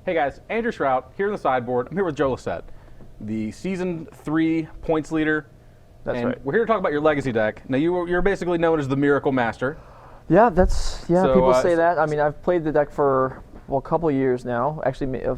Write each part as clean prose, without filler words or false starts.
Hey guys, Andrew Shrout here in the sideboard. I'm here with Joe Lossett, the Season 3 points leader. That's right. We're here to talk about your legacy deck. Now you're basically known as the Miracle Master. Yeah, so, people say that. I mean, so I've played the deck for a couple of years now. Actually,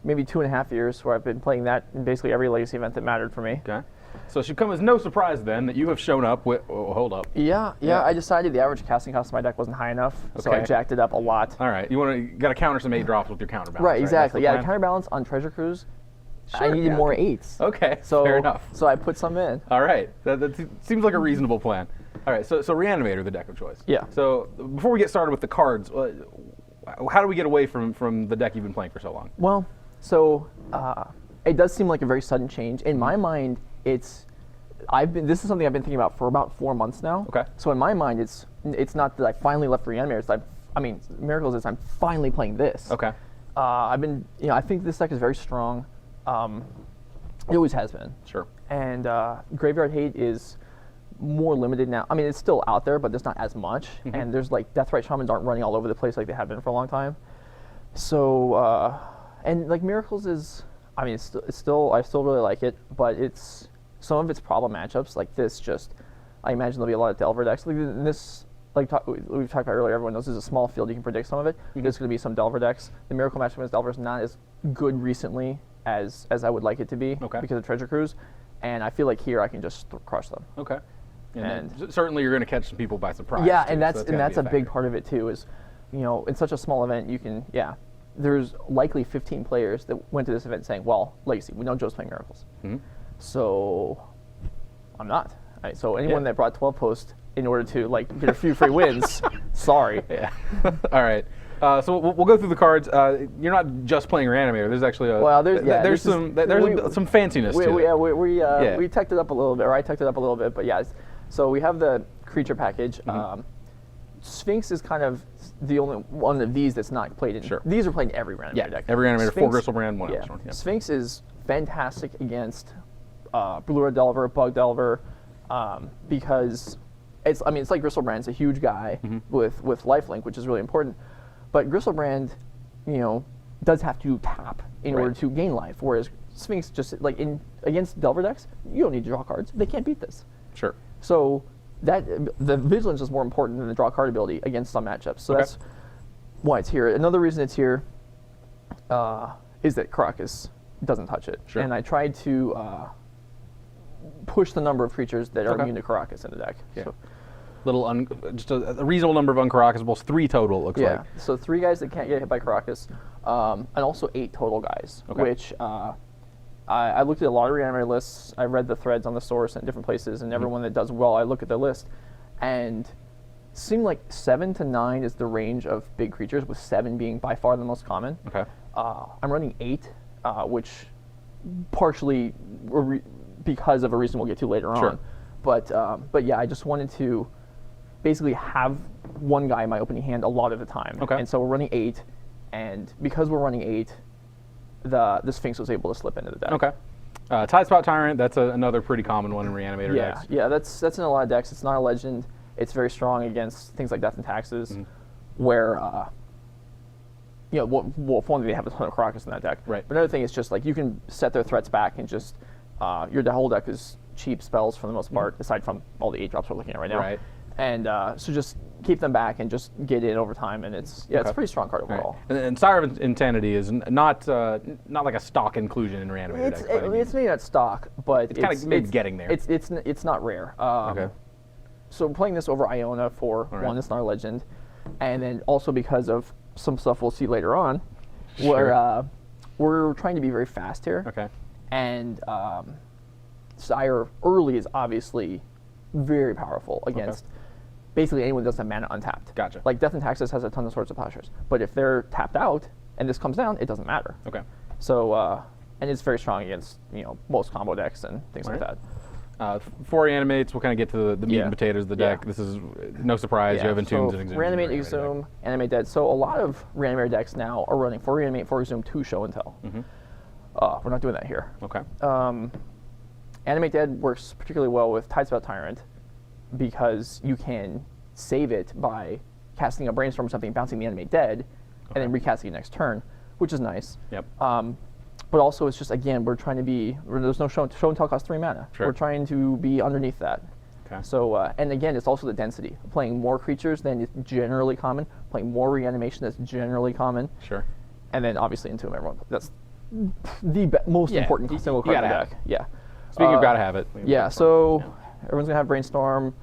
maybe 2.5 years, where I've been playing that in basically every legacy event that mattered for me. Okay. So it should come as no surprise then that you have shown up with. Oh, hold up. Yeah. I decided the average casting cost of my deck wasn't high enough, so I jacked it up a lot. All right. You got to counter some 8 drops with your counterbalance. Right, exactly. The the counterbalance on Treasure Cruise. Sure, I needed more 8s. Okay, so, fair enough. So I put some in. All right, that seems like a reasonable plan. All right, so Reanimator, the deck of choice. Yeah. So before we get started with the cards, how do we get away from the deck you've been playing for so long? Well, so it does seem like a very sudden change. In my mind, this is something I've been thinking about for about 4 months now. Okay. So in my mind, it's not that I finally left Reanimator. Miracles is I'm finally playing this. Okay. I think this deck is very strong. It always has been. Sure. And Graveyard Hate is more limited now. I mean, it's still out there, but there's not as much. Mm-hmm. And there's Deathrite Shamans aren't running all over the place like they have been for a long time. So, and Miracles is, I still really like it, but some of its problem matchups like this I imagine there'll be a lot of Delver decks. We've talked about earlier, everyone knows this is a small field, you can predict some of it. Mm-hmm. There's going to be some Delver decks. The Miracle matchup against Delver is not as good recently as I would like it to be because of Treasure Cruise, and I feel like here I can just crush them. Okay. And certainly you're going to catch some people by surprise. Yeah, too, and that's a big part of it too. Is in such a small event there's likely 15 players that went to this event saying, well, Legacy, we know Joe's playing Miracles, so I'm not. Right, so anyone that brought 12 posts in order to get a few free wins, sorry. Yeah. All right. So we'll go through the cards. You're not just playing Reanimator. There's actually there's some fanciness to it. We teched it up a little bit, or I teched it up a little bit, but yeah. So we have the creature package. Sphinx is kind of the only one of these that's not played in. Sure. These are played in every Reanimator deck. Every Reanimator, 4 Gristlebrand, 1 Elfstorm. Yeah. Sphinx is fantastic against Blue Red Delver, Bug Delver, because it's like Gristlebrand. It's a huge guy with lifelink, which is really important. But Gristlebrand, does have to tap in order to gain life, whereas Sphinx just against Delver decks, you don't need to draw cards. They can't beat this. Sure. So the vigilance is more important than the draw card ability against some matchups. So that's why it's here. Another reason it's here is that Caracas doesn't touch it. Sure. And I tried to push the number of creatures that are immune to Caracas in the deck. Yeah. So, just a reasonable number of uncaracasables, 3 total, it looks like. Yeah, so 3 guys that can't get hit by Caracas, and also 8 total guys, which I looked at a lot of Reanimator lists. I read the threads on the source and different places, and everyone that does well, I look at their list, and it seemed like 7 to 9 is the range of big creatures, with 7 being by far the most common. Okay. I'm running 8, which partially because of a reason we'll get to later on. But yeah, I just wanted to basically have one guy in my opening hand a lot of the time. Okay. And so we're running 8, and because we're running 8, the Sphinx was able to slip into the deck. Okay. Tidespot Tyrant, that's another pretty common one in Reanimator decks. Yeah, that's in a lot of decks. It's not a legend. It's very strong against things like Death and Taxes, where for one thing, they have a ton of Caracas in that deck. Right. But another thing is just you can set their threats back and just your whole deck is cheap spells for the most part, aside from all the 8 drops we're looking at right now. Right. And so just keep them back and just get in over time, and it's a pretty strong card overall. Right. And Sire of Insanity is not like a stock inclusion in Reanimator decks. It's maybe not stock, but it's kind of maybe getting there. It's not rare. So I'm playing this over Iona for one, it's not a legend, and then also because of some stuff we'll see later on, where we're trying to be very fast here. Okay. And Sire early is obviously very powerful against basically anyone that doesn't have mana untapped. Gotcha. Like Death and Taxes has a ton of Swords of Plowshares, but if they're tapped out and this comes down, it doesn't matter. Okay. So and it's very strong against most combo decks and things like that. 4 Reanimates, we'll kind of get to the meat and potatoes of the deck. This is no surprise. You have Entombs and Exhumes. Reanimate, Exhume, Animate Dead. So a lot of Reanimator decks now are running 4 Reanimate, 4 Exhume, 2 Show and Tell. We're not doing that here. Okay. Animate Dead works particularly well with Tidespot Tyrant because you can save it by casting a Brainstorm or something, bouncing the Animate Dead, and then recasting it next turn. which is nice. Yep. But also, it's just, again, we're trying to be, there's no show and tell costs 3 mana. Sure. We're trying to be underneath that. Okay. So, and again, it's also the density. Playing more creatures than is generally common, playing more reanimation that's generally common. Sure. And then obviously Entomb, everyone. That's the most important single card in the deck. Yeah. Speaking of gotta have it. Yeah, so everyone's going to have Brainstorm.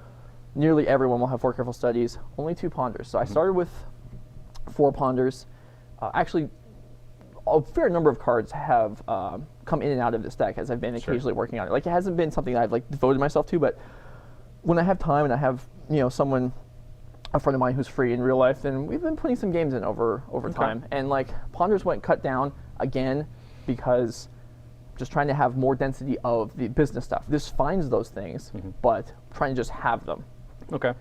Nearly everyone will have 4 Careful Studies. Only 2 Ponders. So I started with 4 Ponders. Actually, a fair number of cards have come in and out of this deck as I've been occasionally working on it. Like, it hasn't been something that I've like devoted myself to, but when I have time and I have, you know, someone, a friend of mine who's free in real life, then we've been putting some games in over time. And like, Ponders went cut down again because just trying to have more density of the business stuff. This finds those things, but trying to just have them. Okay.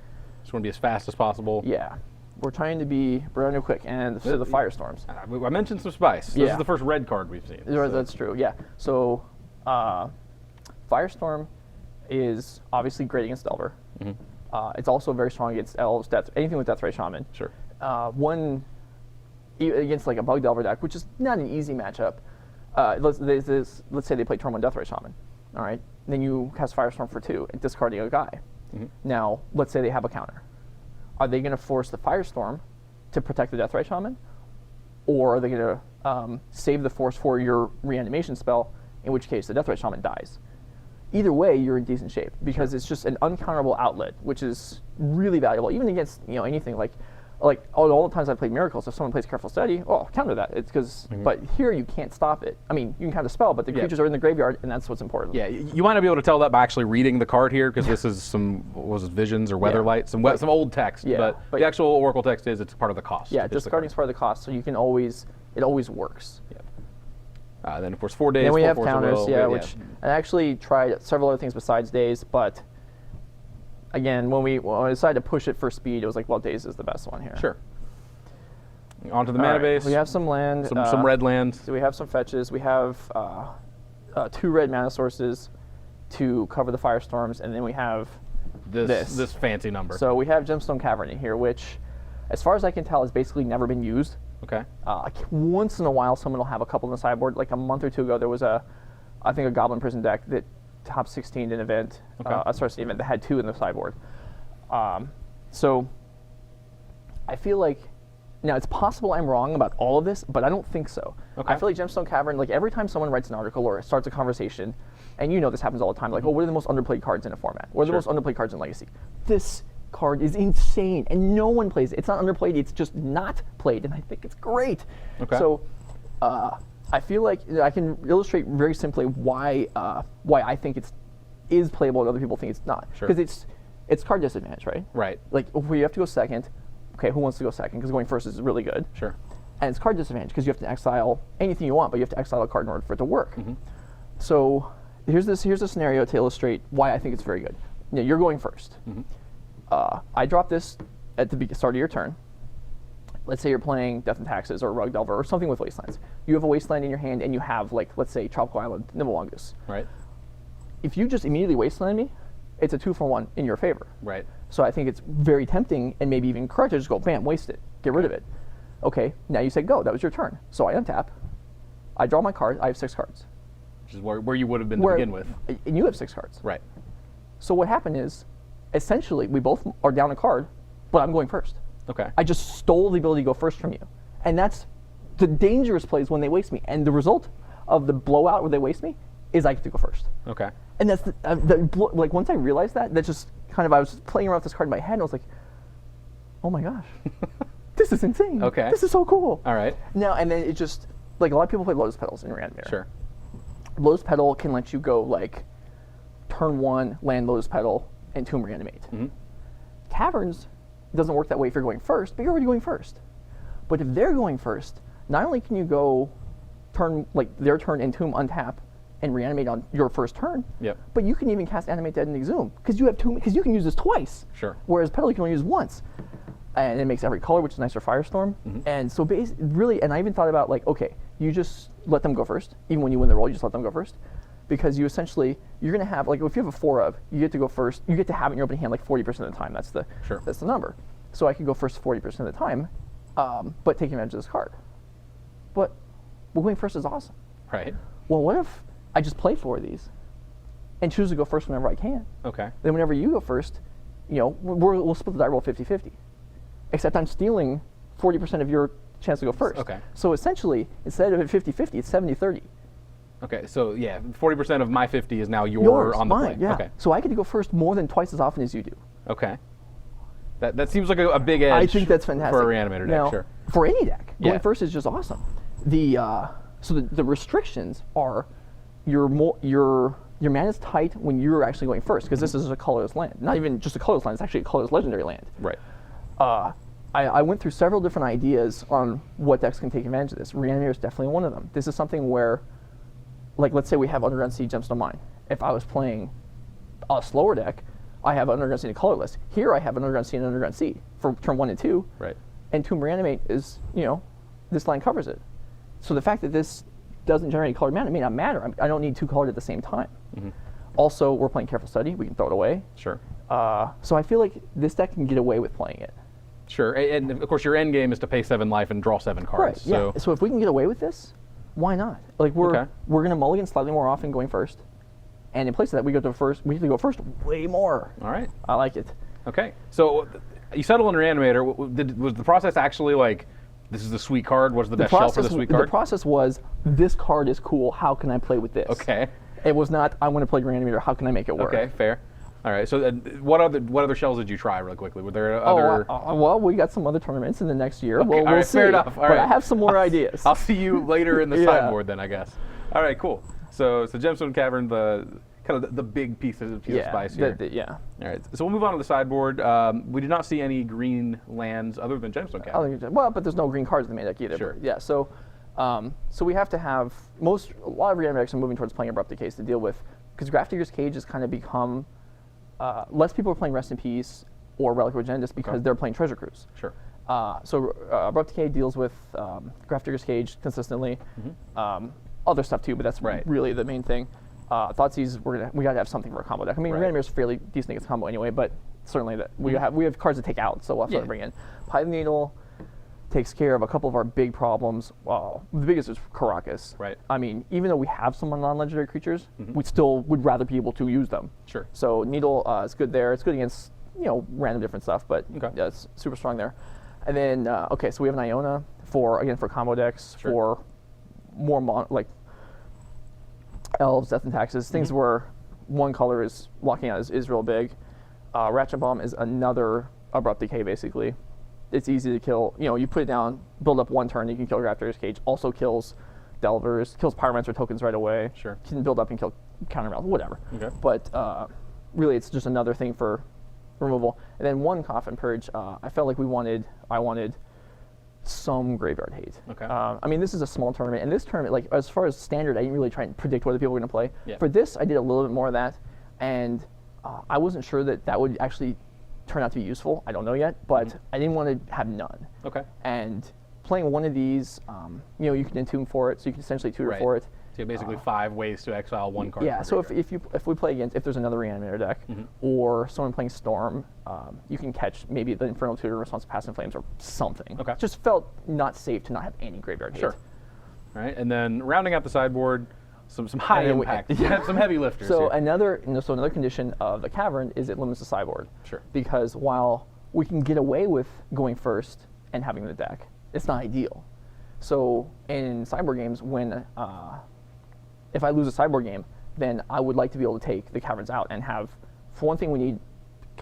Just want to be as fast as possible. Yeah. We're trying to be brand new quick, and so the Firestorms. I mentioned some spice. This is the first red card we've seen. So. That's true, yeah. So Firestorm is obviously great against Delver. It's also very strong against Elves, anything with Deathray Shaman. Sure. Against like a Bug Delver deck, which is not an easy matchup. Let's say they play turn 1 Deathray Shaman. All right. Then you cast Firestorm for 2 and discarding a guy. Now, let's say they have a counter. Are they going to force the Firestorm to protect the Deathray Shaman? Or are they going to save the force for your reanimation spell, in which case the Deathray Shaman dies? Either way, you're in decent shape because it's just an uncounterable outlet, which is really valuable, even against anything like all the times I've played Miracles. If someone plays Careful Study, I'll counter that. It's because, but here you can't stop it. I mean, you can counter the spell, but the creatures are in the graveyard, and that's what's important. Yeah, you might not be able to tell that by actually reading the card here, because this is some Visions or Weatherlight, some old text. But the actual Oracle text it's part of the cost. Yeah, discarding is part of the cost, so you can always it works. Yeah. Then of course 4 days. Then we have counters, which I actually tried several other things besides days, but again, when I decided to push it for speed, it was like, well, days is the best one here. Sure. Onto the mana base. We have some land. Some red land. So we have some fetches. We have 2 red mana sources to cover the Firestorms, and then we have this fancy number. So we have Gemstone Cavern here, which, as far as I can tell, has basically never been used. Okay. Once in a while, someone will have a couple in the sideboard. Like a month or 2 ago, there was I think a Goblin Prison deck that top 16 in event. An event that had 2 in the sideboard. So I feel like now it's possible I'm wrong about all of this, but I don't think so. Okay. I feel like Gemstone Cavern, like every time someone writes an article or starts a conversation, and this happens all the time, like, what are the most underplayed cards in a format? What are the most underplayed cards in Legacy? This card is insane, and no one plays it. It's not underplayed, it's just not played, and I think it's great. Okay. So I feel like I can illustrate very simply why I think it is playable and other people think it's not. Sure. Because it's card disadvantage, right? Right. Like, if you have to go second, okay, who wants to go second? Because going first is really good. Sure. And it's card disadvantage because you have to exile anything you want, but you have to exile a card in order for it to work. So here's a scenario to illustrate why I think it's very good. You're going first. I drop this at the start of your turn. Let's say you're playing Death and Taxes or Rug Delver or something with Wastelands. You have a Wasteland in your hand and you have, like, let's say Tropical Island, Nibelungus. Right. If you just immediately Wasteland me, it's a 2-for-1 in your favor. Right. So I think it's very tempting and maybe even correct to just go, bam, waste it, get rid of it. Okay, now you say go, that was your turn. So I untap, I draw my card, I have 6 cards. Which is where you would have been to begin with. And you have 6 cards. Right. So what happened is, essentially, we both are down a card, but I'm going first. Okay. I just stole the ability to go first from you. And that's the dangerous plays when they waste me. And the result of the blowout where they waste me is I get to go first. Okay. And that's like, once I realized that just kind of, I was playing around with this card in my head and I was like, oh my gosh, this is insane. Okay. This is so cool. All right. Now, and then it just, like, a lot of people play Lotus Petals in Reanimation. Sure. Lotus Petal can let you go, like, turn 1, land Lotus Petal, and Tomb Reanimate. Caverns doesn't work that way if you're going first, but you're already going first. But if they're going first, not only can you go their turn and Tomb untap and reanimate on your first turn, but you can even cast Animate Dead and Exhume because you have because you can use this twice. Sure. Whereas Petal you can only use once. And it makes every color, which is nice for Firestorm. And so really, and I even thought about, like, okay, you just let them go first. Even when you win the roll, you just let them go first. Because you essentially, you're going to have, like, if you have a 4 of, you get to go first. You get to have it in your opening hand like 40% of the time. That's the number. So I could go first 40% of the time, but taking advantage of this card. But well, going first is awesome. Right. Well, what if I just play 4 of these and choose to go first whenever I can? Okay. Then whenever you go first, we'll split the die roll 50-50. Except I'm stealing 40% of your chance to go first. Okay. So essentially, instead of it 50-50, it's 70-30. Okay, so yeah, 40% of my 50 is now yours on the plane. Yeah. Okay. So I get to go first more than twice as often as you do. Okay. That seems like a big edge. I think that's fantastic. For a Reanimator deck, now, sure. For any deck, going first is just awesome. So the restrictions are your mana is tight when you're actually going first, because this is a colorless land. Not even just a colorless land, it's actually a colorless legendary land. Right. I went through several different ideas on what decks can take advantage of this. Reanimator is definitely one of them. This is something where, like, let's say we have Underground Sea, Gemstone Mine. If I was playing a slower deck, I have Underground Sea and colorless. Here I have an Underground Sea and Underground Sea for turn 1 and 2. Right. And Tomb Reanimate is, this line covers it. So the fact that this doesn't generate colored mana may not matter. I don't need 2 colored at the same time. Mm-hmm. Also, we're playing Careful Study. We can throw it away. Sure. So I feel like this deck can get away with playing it. Sure, and of course your end game is to pay 7 life and draw 7 cards. Right. So. Yeah. So if we can get away with this, why not? Like we're gonna mulligan slightly more often going first, and in place of that we have to go first way more. All right. I like it. Okay. So you settle on Reanimator. Was the process actually like, this is the sweet card? Was the best shell for the sweet card? The process was, this card is cool. How can I play with this? Okay. It was not, I want to play Reanimator. How can I make it work? Okay, fair. All right. So what other shells did you try, really quickly? Were there other? Well, we got some other tournaments in the next year. Okay. We'll see. Fair enough. All right. But I have some more ideas. I'll see you later in the sideboard then, I guess. All right. Cool. So Gemstone Cavern, the big piece of spice here. Yeah. All right. So we'll move on to the sideboard. We did not see any green lands other than Gemstone Cavern. Well, but there's no green cards in the main deck either. Sure. Yeah. So we have to have a lot of Reanimator decks are moving towards playing Abrupt Decay to deal with, because Grafdigger's Cage has kind of become. Less people are playing Rest in Peace or Relic of Regenesis because they're playing Treasure Cruise. Sure. So Abrupt Decay deals with Grafdigger's Cage consistently. Mm-hmm. Other stuff too, but that's really the main thing. Thoughtseize, we got to have something for a combo deck. I mean, Reanimator is fairly decent against combo anyway, but certainly that we have cards to take out, so we'll have to bring in. Python Needle takes care of a couple of our big problems. Well, the biggest is Caracas. Right. I mean, even though we have some non-legendary creatures, we still would rather be able to use them. Sure. So Needle is good there. It's good against random different stuff, but yeah, it's super strong there. And then so we have an Iona for combo decks for more like elves, death and taxes, things where one color is locking out is real big. Ratchet Bomb is another Abrupt Decay basically. It's easy to kill. You put it down, build up 1 turn, you can kill Grafdigger's Cage. Also kills Delvers, kills Pyromancer tokens right away. Sure. Can build up and kill Countermouth, whatever. Okay. But really, it's just another thing for removal. And then 1 Coffin Purge. I felt like I wanted some graveyard hate. Okay. I mean, this is a small tournament, and this tournament, like as far as standard, I didn't really try and predict what the people were going to play. Yeah. For this, I did a little bit more of that, and I wasn't sure that would actually turn out to be useful. I don't know yet, but I didn't want to have none. Okay. And playing one of these, you can entomb for it, so you can essentially tutor for it. So you have basically 5 ways to exile 1 card. Yeah. So if we play against, if there's another Reanimator deck or someone playing Storm, you can catch maybe the Infernal Tutor in response to Past in Flames or something. Okay. Just felt not safe to not have any graveyard hate. Sure. All right, and then rounding out the sideboard, some high impact, some heavy lifters. So here. another condition of the Cavern is it limits the sideboard. Sure. Because while we can get away with going first and having the deck, it's not ideal. So in sideboard games, when if I lose a sideboard game, then I would like to be able to take the Caverns out and have, for one thing, we need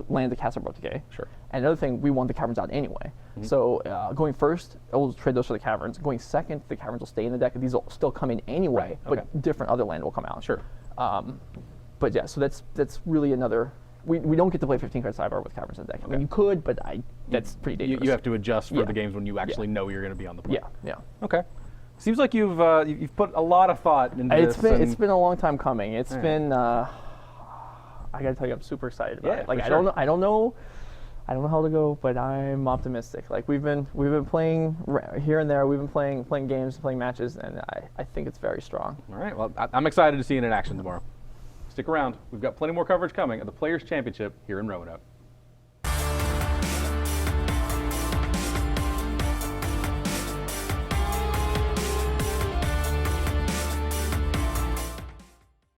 land to cast Abrupt Decay. Sure. And another thing, we want the Caverns out anyway. So going first, we'll trade those for the Caverns. Going second, the Caverns will stay in the deck. These will still come in anyway, but different other land will come out. Sure. But yeah, so that's really another. We don't get to play 15-card sideboard with Caverns in the deck. I mean, you could, but that's pretty dangerous. You have to adjust for the games when you actually know you're going to be on the play. Yeah. Okay. Seems like you've put a lot of thought into this. It's been a long time coming. It's been. I gotta tell you, I'm super excited about it. Like I don't know how to go, but I'm optimistic. Like we've been playing here and there. We've been playing games, playing matches, and I think it's very strong. All right. Well, I'm excited to see it in action tomorrow. Stick around. We've got plenty more coverage coming at the Players Championship here in Roanoke.